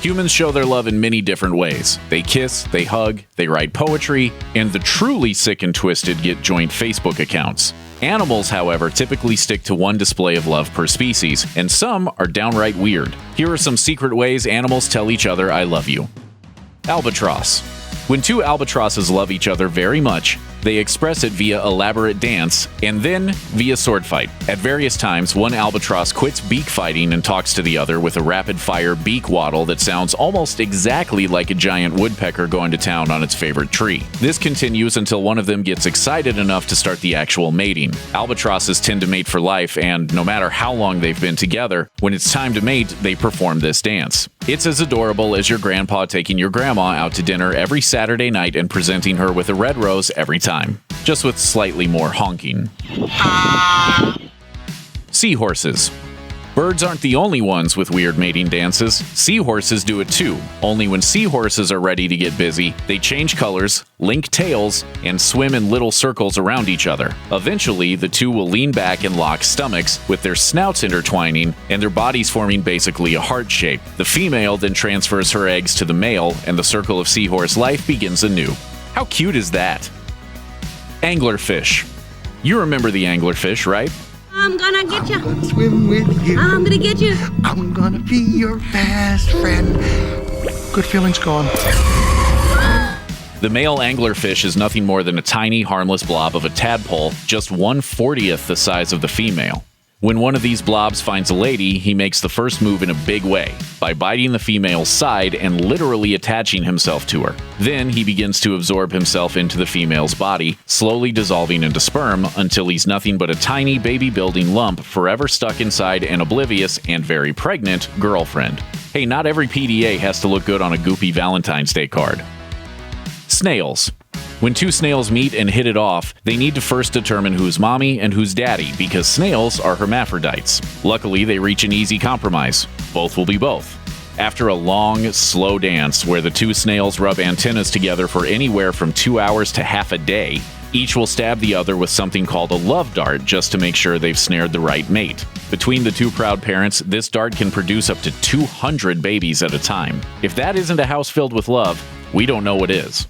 Humans show their love in many different ways. They kiss, they hug, they write poetry, and the truly sick and twisted get joint Facebook accounts. Animals, however, typically stick to one display of love per species, and some are downright weird. Here are some secret ways animals tell each other I love you. Albatross. When two albatrosses love each other very much, they express it via elaborate dance and then via sword fight. At various times, one albatross quits beak fighting and talks to the other with a rapid-fire beak waddle that sounds almost exactly like a giant woodpecker going to town on its favorite tree. This continues until one of them gets excited enough to start the actual mating. Albatrosses tend to mate for life, and no matter how long they've been together, when it's time to mate, they perform this dance. It's as adorable as your grandpa taking your grandma out to dinner every Saturday night and presenting her with a red rose every time, just with slightly more honking. Seahorses. Birds aren't the only ones with weird mating dances. Seahorses do it too, only when seahorses are ready to get busy, they change colors, link tails, and swim in little circles around each other. Eventually, the two will lean back and lock stomachs, with their snouts intertwining and their bodies forming basically a heart shape. The female then transfers her eggs to the male, and the circle of seahorse life begins anew. How cute is that? Anglerfish. You remember the anglerfish, right? I'm gonna get you. I'm gonna swim with you. I'm gonna get you. I'm gonna be your best friend. Good feelings gone. The male anglerfish is nothing more than a tiny, harmless blob of a tadpole, just 1/40th the size of the female. When one of these blobs finds a lady, he makes the first move in a big way, by biting the female's side and literally attaching himself to her. Then he begins to absorb himself into the female's body, slowly dissolving into sperm until he's nothing but a tiny baby-building lump forever stuck inside an oblivious and very pregnant girlfriend. Hey, not every PDA has to look good on a goopy Valentine's Day card. Snails. When two snails meet and hit it off, they need to first determine who's mommy and who's daddy, because snails are hermaphrodites. Luckily, they reach an easy compromise. Both will be both. After a long, slow dance where the two snails rub antennas together for anywhere from 2 hours to half a day, each will stab the other with something called a love dart just to make sure they've snared the right mate. Between the two proud parents, this dart can produce up to 200 babies at a time. If that isn't a house filled with love, we don't know what is.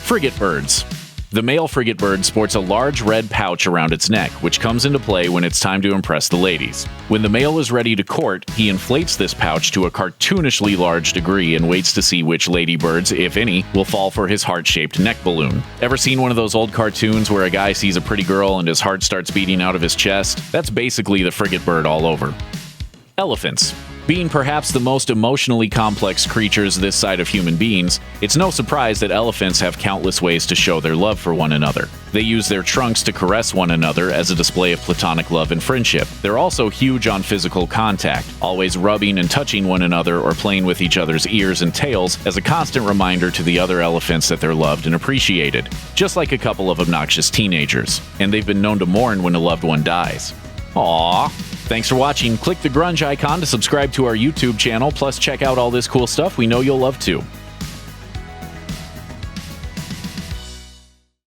Frigatebirds. The male frigatebird sports a large red pouch around its neck, which comes into play when it's time to impress the ladies. When the male is ready to court, he inflates this pouch to a cartoonishly large degree and waits to see which ladybirds, if any, will fall for his heart-shaped neck balloon. Ever seen one of those old cartoons where a guy sees a pretty girl and his heart starts beating out of his chest? That's basically the frigatebird all over. Elephants. Being perhaps the most emotionally complex creatures this side of human beings, it's no surprise that elephants have countless ways to show their love for one another. They use their trunks to caress one another as a display of platonic love and friendship. They're also huge on physical contact, always rubbing and touching one another or playing with each other's ears and tails as a constant reminder to the other elephants that they're loved and appreciated, just like a couple of obnoxious teenagers. And they've been known to mourn when a loved one dies. Aww. Thanks for watching. Click the grunge icon to subscribe to our YouTube channel, plus check out all this cool stuff we know you'll love too.